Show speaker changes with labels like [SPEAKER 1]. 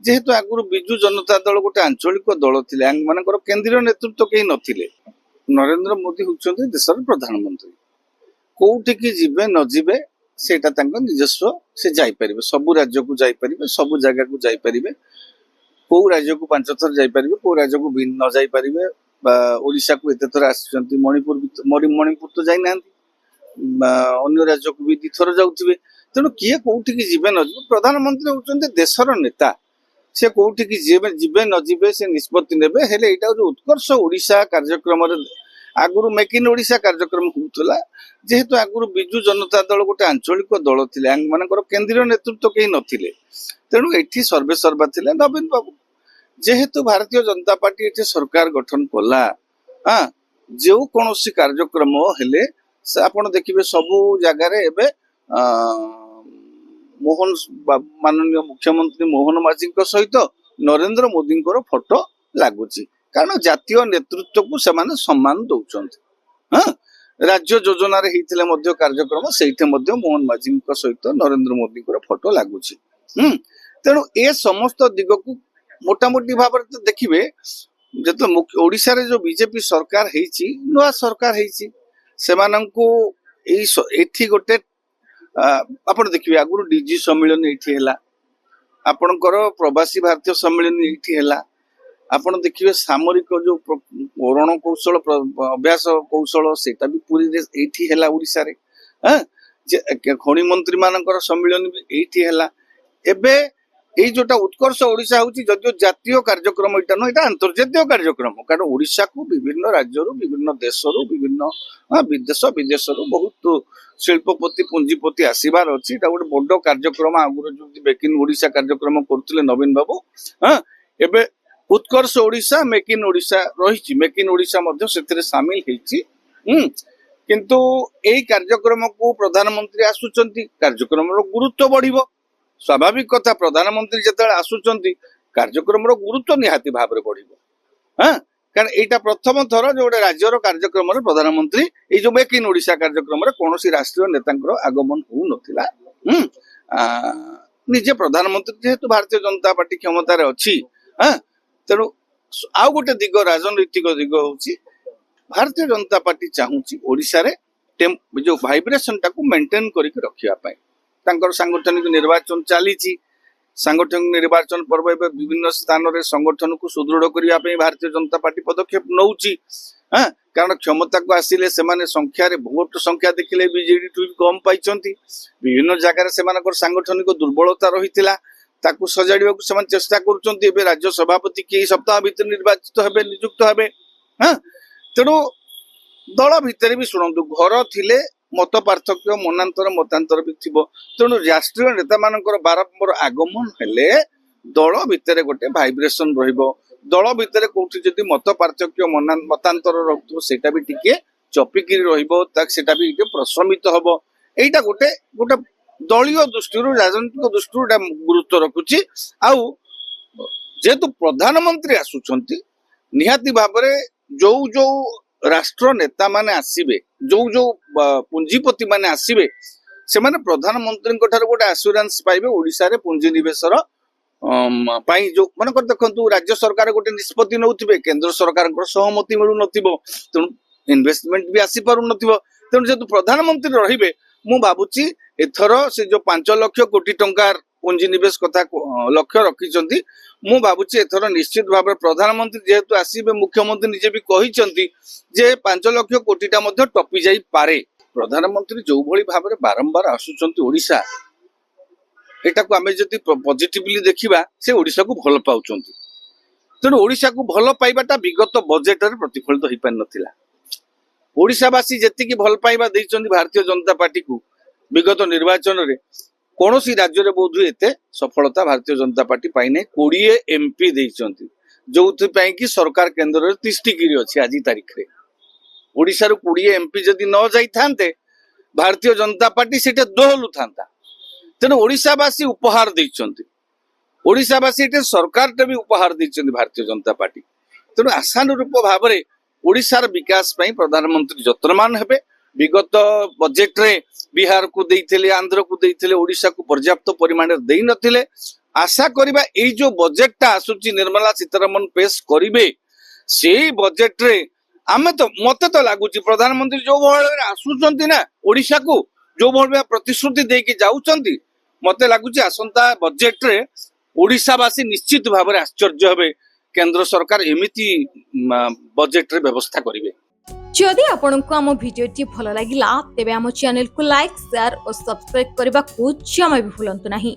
[SPEAKER 1] जेहेतु आगुरी विजु जनता दल गोटे आंचलिक दल थिले मानकर केंद्रीय नेतृत्व कहीं नथिले। नरेंद्र मोदी होउछन्ते देशर प्रधानमंत्री। कोउठी जिबे न जिबे सेटा तांको निजस्व से जाई परिबे, सबु राज्य को जाई परिबे, सबु जगह को जाई परिबे, को राज्य को 5 थर जाई परिबे, को राज्य को न जाई परिबे। ओडिशा को एते थर आछन्ती, मणिपुर तो जाई नांती, अन्य राज्य को भी 2 थर जाउथिबे। तेणु किए कोउठी जिबे न जिबे प्रधानमंत्री होउछन्ते देशर नेता। से कोउठी जिबे न जिबे से निष्पत्ति नेबे। हेले एटा जो उत्कर्ष ओडिशा कार्यक्रम आगुरु मेक इन ओडिशा कार्यक्रम होउतला, जेहेतु आगुरु विजु जनता दल गोटे आंचलिक दल थिले मानकर केंद्रीय नेतृत्व कहीं नथिले। तेणु एठी सर्वे सर्वा थिले नवीन बाबू। जेहेतु भारतीय जनता पार्टी एठी सरकार गठन कला, जो कोनोसी कार्यक्रम हेले आपण देखिबे सबु जगह रे एबे मोहन माननीय मुख्यमंत्री मोहन माझी सहित नरेंद्र मोदी फोटो लगुच, कारण जातीय नेतृत्व को सेमाने सम्मान दौरान। राज्य योजना रे हितले मध्य कार्यक्रम से मोहन माझी सहित नरेंद्र मोदी फोटो लगुच। तेणु ए समस्त दिग को मोटामोटी भाव देखिए जो ओडिशा रे जो बीजेपी सरकार हेची, नुआ सरकार हेची, सेमानंकु एठी गोटे आपण देखिए आगुरु डीजी सम्मेलन एठी हैला, आपणकर प्रवासी भारतीय सम्मेलन एठी हैला, आपण देखिए सामरिक जो रण कौशल अभ्यास कौशल सेटा भी पूरी एठी हैला ओडिशा रे। खनि मंत्री मानकर सम्मेलन भी एठी हैला। एबे एई जोटा उत्कर्ष ओडिशा होची जदियो जातीय कार्यक्रम एटा न, एटा अंतर्जातीय कार्यक्रम, कारण ओडिशा को विभिन्न राज्यरू, विभिन्न देशरू, विभिन्न विदेश विदेशरू बहुत शिल्पपति पुंजीपति आसीबार अछि। एटा गोटे बड़ कार्यक्रम। आगुर जो मेक इन ओडिशा कार्यक्रम करथिले नवीन बाबू, एबे उत्कर्ष ओडिशा मेक इन ओडिशा रहिछि, मेक इन ओडिशा मध्ये सेथिरे शामिल हेछि। किंतु एई कार्यक्रम को प्रधानमंत्री आसुचंती, कार्यक्रम रो गुरुत्व बढ़िबो। स्वाभाविक कथा, प्रधानमंत्री जतले आसुचंती कार्यक्रम रो गुरुत्व निहाती भाव रे बढ़िबो। कारण एटा प्रथम थर जो गोटे राज्यर कार्यक्रम रे प्रधानमंत्री ए जो मेक इन ओडिशा कार्यक्रम रे कोनोसी राष्ट्रीय नेतांकर आगमन हो नथिला। निजे प्रधानमंत्री जेहेतु भारतीय जनता पार्टी क्षमता रे अछि, तेणु आउ गोटे दिग राजनैतिक दिग होची भारतीय जनता पार्टी चाहूची ओडिशा रे जो वाइब्रेशन टाको मेंटेन करके रखिया पाए। तांकर सांगठनिक निर्वाचन चलीची, सांगठनिक निर्वाचन पर्व एवं विभिन्न स्थान रे संगठन को सुदृढ़ करिया पे भारतीय जनता पार्टी पदक्षेप नौची। कारण क्षमता को आसिले सेमाने संख्या रे वोट संख्या देखिले बीजेडी टू कम पाइचंती। विभिन्न जगह रे सेमानकर सांगठनिक दुर्बलता रहितिला, ताकू सजाड़िबा को सेमान चेष्टा करूचंती। एबे राज्य सभापति के सप्ताह भीतर निर्वाचित हेबे, नियुक्त हेबे। तेणु दल भितर भी शुणु घर थिले मत पार्थक्य मतांतर भी थिबो। तेणु राष्ट्रीय नेता मानकर बारंबार आगमन हेले दल भितर गोटे वाइब्रेशन रहिबो। दल भितर कोठी जदि मत पार्थक्य मतांतर रहथो सेटा भी टिके चपिकी रहिबो, ताक सेटा भी टिके प्रशमित हबो। एटा गोटे गोटे दलीय दृष्टि राजनीतिक दृष्टि गुरुत्व रखुची। आउ जेतु प्रधानमंत्री आसुचंती निहाती भाबरे जो जो राष्ट्र नेता माने आसीबे, जो जो पुंजीपति माने आसीबे, से माने प्रधानमंत्री गोटे आश्योरेंस पाइबे ओडिशा रे पुंजी निवेशर पाई। जो मानकर देखंतु राज्य सरकार गोटे निष्पत्ति नउथिबे, केंद्र सरकार सहमति मिलु नथिबो, तेणु इन्वेस्टमेंट भी आसी पारु नथिबो। तेणु जेतु प्रधानमंत्री रहिबे, मु भाबुची एथर से जो 5 लाख कोटी टंका पुंजी निवेश कथा लक्ष्य रखिचंती, मु भाबुची एथर निश्चित भाव प्रधानमंत्री जेहेतु आसीबे, मुख्यमंत्री निजे भी कहिचंती जे 5 लाख कोटीटा मध्ये टपी जाई पारे। प्रधानमंत्री जो भली भाव बारंबार आसुचंती ओडिशा, एटा को आमे जति पॉजिटिवली देखिबा से ओडिशा को भल पाउचंती। तेणु ओडिशा को भल पाइबाटा विगत बजेट रे प्रतिफलित होई पार नथिला। ओडिशावासी जेतिकी भल पाइबा दैचंती भारतीय जनता पार्टी को विगत निर्वाचन रे कोनोसी राज्य रे बोधु एते सफलता भारतीय जनता पार्टी पाई नै। 20 एमपी दैचंती, जोथि पई कि सरकार केंद्र रे 30 गिरी अछि। आज तारीख रे ओडिशा रो 20 एमपी जदि न जाई थांते भारतीय जनता पार्टी सेटे दोहलु थांता। तेणु ओडिशावासी उपहार दैचंती, ओडिशावासी एटे सरकार टे भी उपहार दैचंती भारतीय जनता पार्टी। तेणु आशानुरूप भाव में ओडिशार विकास पई प्रधानमंत्री यत्नमान हेबे। विगत बजेट रे बिहार को देइथिले, आंध्र को देइथिले, ओडिशा को पर्याप्त परिमाण रे देइ नथिले। आशा करिबा एई जो बजेटटा आसुची निर्मला सीतारमण पेश करिवे सेई बजेट रे आमे तो मते तो लागुची प्रधानमंत्री जो भाव आसुचंती ना ओडिशा को जो भाव प्रतिश्रुति देकी जाउचंती मते लागुची आसंता बजेट रे ओडिशावासी निश्चित भाव में आश्चर्य हेबे केंद्र सरकार एमिति बजेट रे व्यवस्था करिवे।
[SPEAKER 2] जदि आपंक आम भिडी भल लगा तेब आम चैनल को लाइक शेयर और सब्सक्राइब करने को जमा भी भूलु नहीं।